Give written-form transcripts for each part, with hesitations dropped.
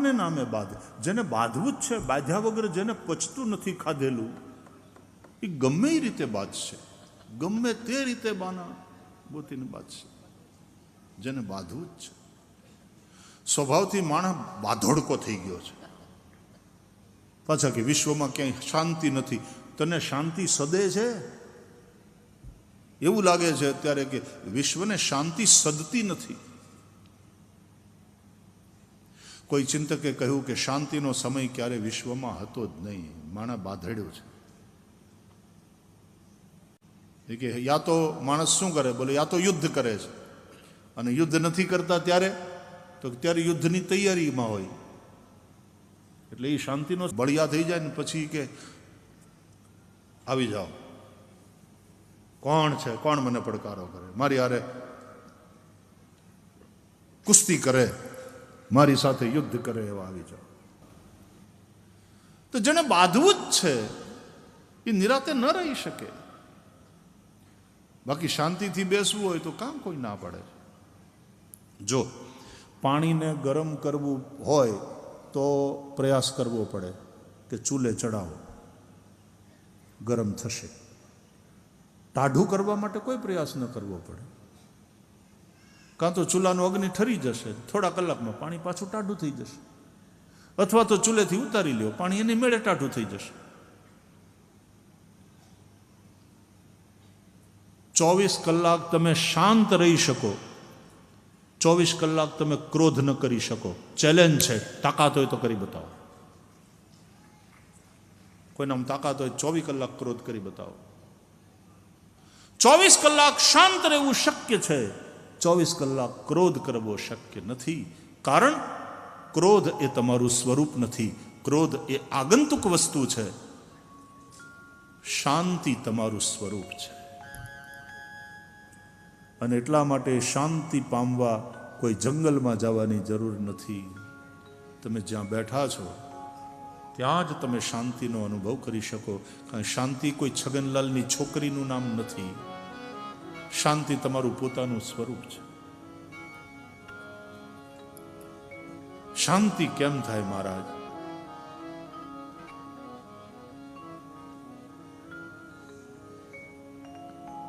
પાકને નામે બાંધે. જેને બાંધવું જ છે, બાંધ્યા વગર જેને પચતું નથી ખાધેલું, એ ગમે એ રીતે બાંધશે, ગમે તે રીતે બાના ગોતીને બાંધશે. જેને બાંધવું જ છે. સ્વભાવથી માણસ બાંધોડકો થઈ ગયો છે. પાછા કે વિશ્વમાં ક્યાંય શાંતિ નથી. તને શાંતિ સદે છે? એવું લાગે છે અત્યારે કે વિશ્વને શાંતિ સદતી નથી. કોઈ ચિંતકે કહ્યું કે શાંતિનો સમય ક્યારે વિશ્વમાં હતો જ નહીં, માણસ બાંધેડ્યો છે. એ કે યા તો માણસ શું કરે? બોલે યા તો યુદ્ધ કરે છે, અને યુદ્ધ નથી કરતા ત્યારે તો ત્યારે યુદ્ધની તૈયારીમાં હોય. એટલે એ શાંતિનો બળિયા થઈ જાય ને પછી કે આવી જાઓ, કોણ છે, કોણ મને પડકારો કરે, મારી હારે કુસ્તી કરે, મારી સાથે યુદ્ધ કરે, એવા આવી જાઓ. તો જેને બાંધવું જ છે એ નિરાતે ન રહી શકે. બાકી શાંતિથી બેસવું હોય તો કામ કોઈ ના પડે. જો પાણીને ગરમ કરવું હોય તો પ્રયાસ કરવો પડે કે ચૂલે ચડાવો, ગરમ થશે. ટાઢું કરવા માટે કોઈ પ્રયાસ ન કરવો પડે. કાં તો ચૂલાનો અગ્નિ ઠરી જશે, થોડા કલાકમાં પાણી પાછું ટાઢું થઈ જશે. અથવા તો ચૂલેથી ઉતારી લ્યો, પાણી એની મેળે ટાઢું થઈ જશે. 24 કલાક તમે શાંત રહી શકો, 24 કલાક તમે ક્રોધ ન કરી શકો. ચેલેન્જ છે, તાકાત હોય તો કરી બતાવો. કોઈનામાં તાકાત હોય 24 કલાક ક્રોધ કરી બતાવો. 24 કલાક શાંત રહેવું શક્ય છે, 24 કલાક ક્રોધ કરવો શક્ય નથી. કારણ ક્રોધ એ તમારું સ્વરૂપ નથી. ક્રોધ એ આગંતુક વસ્તુ છે. શાંતિ તમારું સ્વરૂપ છે. અને એટલા માટે શાંતિ પામવા કોઈ જંગલમાં જવાની જરૂર નથી. તમે જ્યાં બેઠા છો ત્યાં જ તમે શાંતિનો અનુભવ કરી શકો. કારણ શાંતિ કોઈ છગનલાલની છોકરીનું નામ નથી. શાંતિ તમારું પોતાનું સ્વરૂપ છે. શાંતિ કેમ થાય મહારાજ?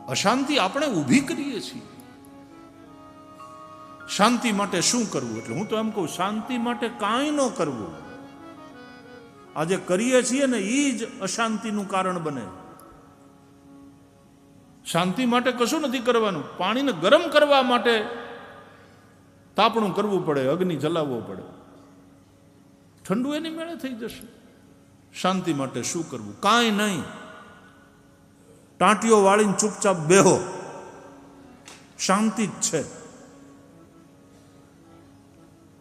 અશાંતિ આપણે ઊભી કરીએ છીએ. શાંતિ માટે શું કરવું? એટલે હું તો એમ કહું, શાંતિ માટે કાંઈ ન કરવું. આજે કરીએ છીએ ને એ જ અશાંતિનું કારણ બને. શાંતિ માટે કશું નથી કરવાનું. પાણીને ગરમ કરવા માટે તાપણું કરવું પડે, અગ્નિ જલાવવો પડે. ઠંડુ એની મેળે થઈ જશે. શાંતિ માટે શું કરવું? કાંઈ નહીં. ટાંટીઓ વાળીને ચૂપચાપ બેહો, શાંતિ જ છે.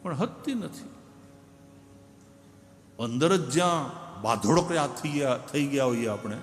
પણ હદતી નથી. અંદર જ જ્યાં બાંધોડકયા થઈ ગયા હોઈએ આપણે,